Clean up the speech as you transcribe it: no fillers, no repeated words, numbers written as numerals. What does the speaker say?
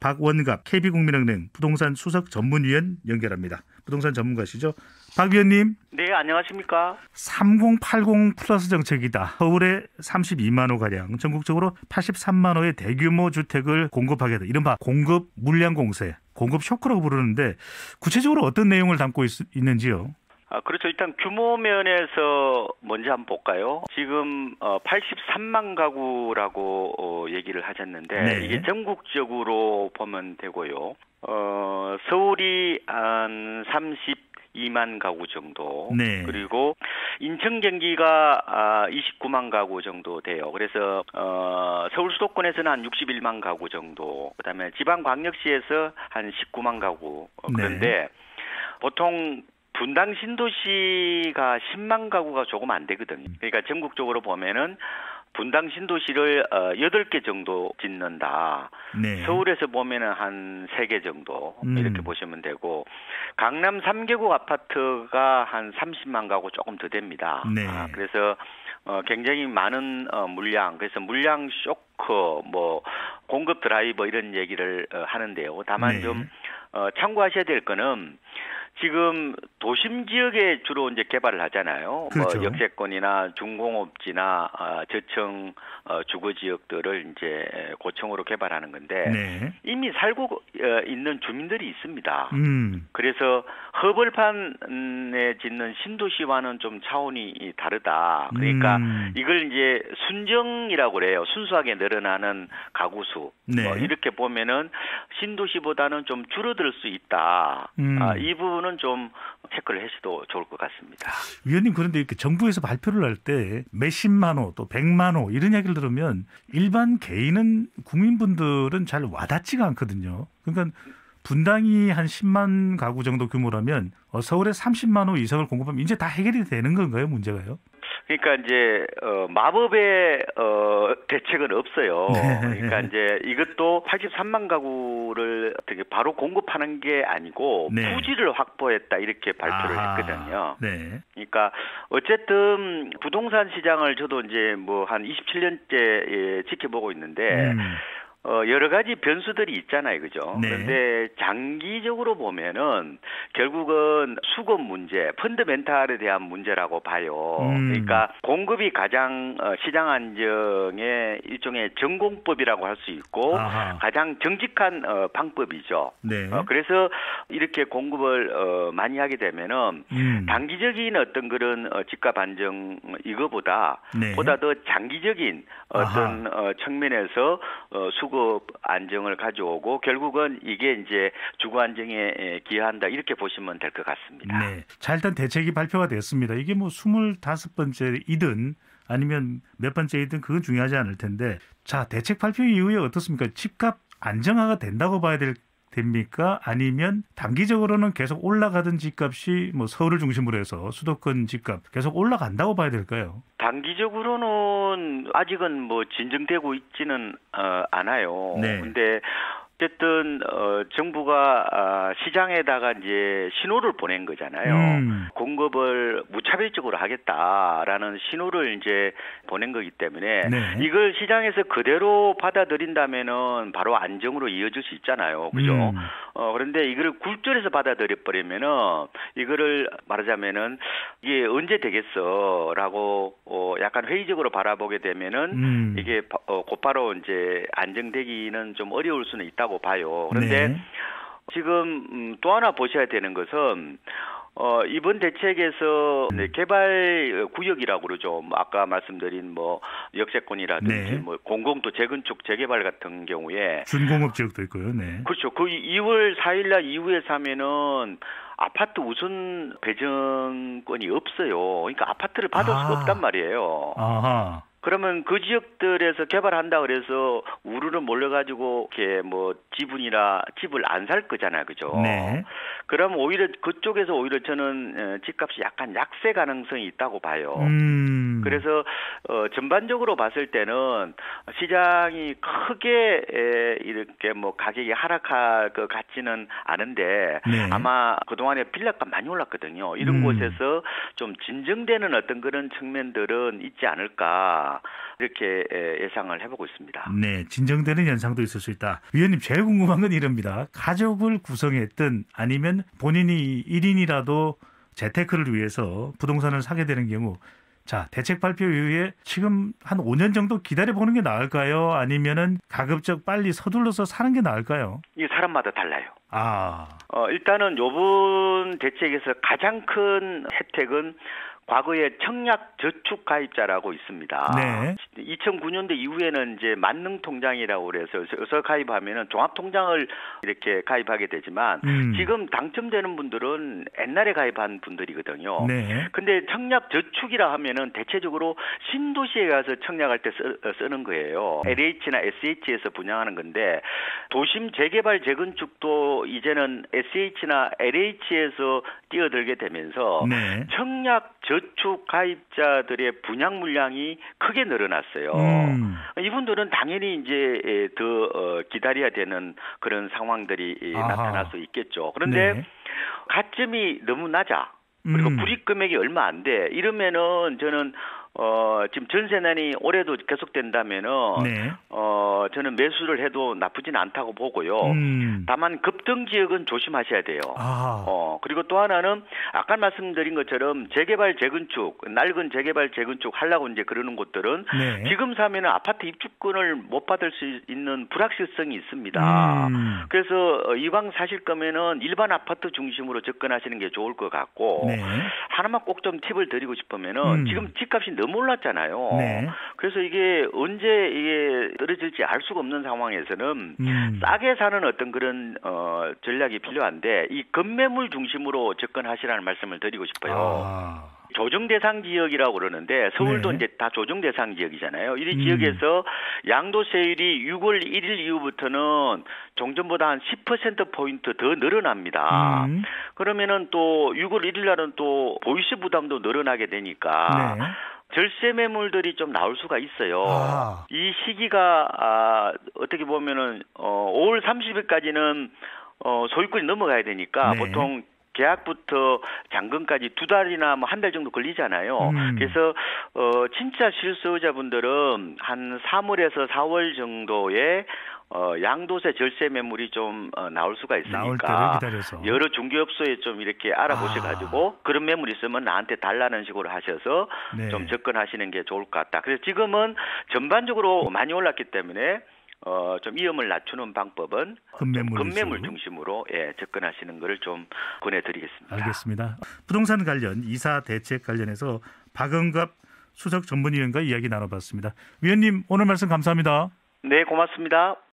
박원갑 KB국민은행 부동산 수석 전문위원 연결합니다. 부동산 전문가시죠? 박 위원님. 네, 안녕하십니까? 3080 플러스 정책이다. 서울에 32만 호가량, 전국적으로 83만 호의 대규모 주택을 공급하겠다. 이른바 공급 물량 공세, 공급 쇼크라고 부르는데 구체적으로 어떤 내용을 담고 있는지요? 그렇죠. 일단 규모 면에서 먼저 한번 볼까요? 지금 83만 가구라고 얘기를 하셨는데 네. 이게 전국적으로 보면 되고요. 서울이 한 32만 가구 정도, 네. 그리고 인천 경기가 29만 가구 정도 돼요. 그래서 서울 수도권에서는 한 61만 가구 정도, 그다음에 지방광역시에서 한 19만 가구. 그런데 네. 보통 분당 신도시가 10만 가구가 조금 안 되거든요. 그러니까 전국적으로 보면은 분당 신도시를 8개 정도 짓는다. 네. 서울에서 보면은 한 3개 정도 이렇게 보시면 되고, 강남 3개국 아파트가 한 30만 가구 조금 더 됩니다. 네. 그래서 굉장히 많은 물량, 그래서 물량 쇼크, 뭐 공급 드라이버 이런 얘기를 하는데요. 다만 네. 좀 참고하셔야 될 거는 지금 도심 지역에 주로 이제 개발을 하잖아요. 그렇죠. 뭐 역세권이나 중공업지나 저층 주거 지역들을 이제 고층으로 개발하는 건데 네. 이미 살고 있는 주민들이 있습니다. 그래서 허벌판에 짓는 신도시와는 좀 차원이 다르다. 그러니까 이걸 이제 순정이라고 그래요. 순수하게 늘어나는 가구 수. 네. 이렇게 보면은 신도시보다는 좀 줄어들 수 있다. 이 부분은 좀 체크를 하셔도 좋을 것 같습니다. 위원님, 그런데 이렇게 정부에서 발표를 할 때 몇십만 호 또 100만 호 이런 이야기를 들으면 일반 개인은 국민분들은 잘 와닿지가 않거든요. 그러니까 분당이 한 10만 가구 정도 규모라면 서울에 30만 호 이상을 공급하면 이제 다 해결이 되는 건가요, 문제가요? 그러니까 이제 마법의 대책은 없어요. 네. 그러니까 이제 이것도 83만 가구를 어떻게 바로 공급하는 게 아니고 네. 부지를 확보했다 이렇게 발표를 했거든요. 네. 그러니까 어쨌든 부동산 시장을 저도 이제 뭐 한 27년째 지켜보고 있는데 여러 가지 변수들이 있잖아요, 그죠? 네. 그런데 장기적으로 보면은 결국은 수급 문제, 펀더멘탈에 대한 문제라고 봐요. 그러니까 공급이 가장 시장 안정의 일종의 전공법이라고 할 수 있고 가장 정직한 방법이죠. 네. 그래서 이렇게 공급을 많이 하게 되면은 단기적인 어떤 그런 집값 안정 이거보다 네. 보다 더 장기적인 어떤 측면에서 수급 안정을 가져오고 결국은 이게 이제 주거 안정에 기여한다 이렇게 보시면 될 것 같습니다. 네. 자, 일단 대책이 발표가 됐습니다. 이게 뭐 25번째이든 아니면 몇 번째이든 그건 중요하지 않을 텐데, 자, 대책 발표 이후에 어떻습니까? 집값 안정화가 된다고 봐야 됩니까? 아니면 단기적으로는 계속 올라가던 집값이 뭐 서울을 중심으로 해서 수도권 집값 계속 올라간다고 봐야 될까요? 단기적으로는 아직은 뭐 진정되고 있지는 않아요. 네. 근데 어쨌든 정부가 시장에다가 이제 신호를 보낸 거잖아요. 공급을 무차별적으로 하겠다라는 신호를 이제 보낸 거기 때문에 네. 이걸 시장에서 그대로 받아들인다면은 바로 안정으로 이어질 수 있잖아요, 그죠? 그런데 이거를 굴절해서 받아들여 버리면은 이거를 말하자면은 이게 언제 되겠어라고 약간 회의적으로 바라보게 되면은 이게 곧바로 이제 안정되기는 좀 어려울 수는 있다. 고 봐요. 그런데 네. 지금 또 하나 보셔야 되는 것은 이번 대책에서 개발 구역이라고 그러죠. 아까 말씀드린 뭐 역세권이라든지 네. 뭐 공공도 재건축 재개발 같은 경우에 준공업 지역도 있고요. 네. 그렇죠. 그 2월 4일날 이후에 사면은 아파트 우선 배정권이 없어요. 그러니까 아파트를 받을 수가 없단 말이에요. 아하. 그러면 그 지역들에서 개발한다 그래서 우르르 몰려가지고 이렇게 뭐 집을 안 살 거잖아요, 그죠? 네. 그럼 오히려 그쪽에서 오히려 저는 집값이 약간 약세 가능성이 있다고 봐요. 그래서 전반적으로 봤을 때는 시장이 크게 이렇게 뭐 가격이 하락할 것 같지는 않은데 네. 아마 그동안에 빌라값 많이 올랐거든요. 이런 곳에서 좀 진정되는 어떤 그런 측면들은 있지 않을까. 이렇게 예상을 해보고 있습니다. 네, 진정되는 현상도 있을 수 있다. 위원님, 제일 궁금한 건 이럽니다. 가족을 구성했든 아니면 본인이 1인이라도 재테크를 위해서 부동산을 사게 되는 경우, 자, 대책 발표 이후에 지금 한 5년 정도 기다려보는 게 나을까요? 아니면은 가급적 빨리 서둘러서 사는 게 나을까요? 이게 사람마다 달라요. 일단은 요번 대책에서 가장 큰 혜택은 과거에 청약 저축 가입자라고 있습니다. 네. 2009년도 이후에는 이제 만능통장이라고 그래서 어서 가입하면은 종합통장을 이렇게 가입하게 되지만 지금 당첨되는 분들은 옛날에 가입한 분들이거든요. 네. 근데 청약 저축이라 하면은 대체적으로 신도시에 가서 청약할 때 쓰는 거예요. LH나 SH에서 분양하는 건데 도심 재개발 재건축도 이제는 SH나 LH에서 뛰어들게 되면서 네. 청약 저축 가입자들의 분양 물량이 크게 늘어났어요. 이분들은 당연히 이제 더 기다려야 되는 그런 상황들이 나타날 수 있겠죠. 그런데 네. 가점이 너무 낮아. 그리고 불이익 금액이 얼마 안 돼. 이러면은 저는 지금 전세난이 올해도 계속된다면은 네. 저는 매수를 해도 나쁘진 않다고 보고요. 다만 급등 지역은 조심하셔야 돼요. 그리고 또 하나는 아까 말씀드린 것처럼 재개발 재건축, 낡은 재개발 재건축 하려고 이제 그러는 곳들은 네. 지금 사면은 아파트 입주권을 못 받을 수 있는 불확실성이 있습니다. 그래서 이왕 사실 거면은 일반 아파트 중심으로 접근하시는 게 좋을 것 같고 네. 하나만 꼭 좀 팁을 드리고 싶으면은 지금 집값이 너무 올랐잖아요. 네. 그래서 이게 언제 이게 떨어질지 알 수가 없는 상황에서는 싸게 사는 어떤 그런 전략이 필요한데 이 급매물 중심으로 접근하시라는 말씀을 드리고 싶어요. 조정 대상 지역이라고 그러는데 서울도 네. 이제 다 조정 대상 지역이잖아요. 이 지역에서 양도세율이 6월 1일 이후부터는 종전보다 한 10% 포인트 더 늘어납니다. 그러면은 또 6월 1일 날은 또 보이스 부담도 늘어나게 되니까 네. 절세 매물들이 좀 나올 수가 있어요. 이 시기가 어떻게 보면은 5월 30일까지는 소유권이 넘어가야 되니까 네. 보통 계약부터 잔금까지 2달이나 뭐 한 달 정도 걸리잖아요. 그래서 진짜 실수요자분들은 한 3월에서 4월 정도에 양도세 절세 매물이 좀 나올 수가 있으니까 나올 때를 기다려서 여러 중개업소에 좀 이렇게 알아보셔가지고 그런 매물 있으면 나한테 달라는 식으로 하셔서 네. 좀 접근하시는 게 좋을 것 같다. 그래서 지금은 전반적으로 많이 올랐기 때문에 좀 위험을 낮추는 방법은 급매물 중심으로 접근하시는 것을 좀 권해드리겠습니다. 알겠습니다. 부동산 관련 이사 대책 관련해서 박은갑 수석 전문위원과 이야기 나눠봤습니다. 위원님 오늘 말씀 감사합니다. 네, 고맙습니다.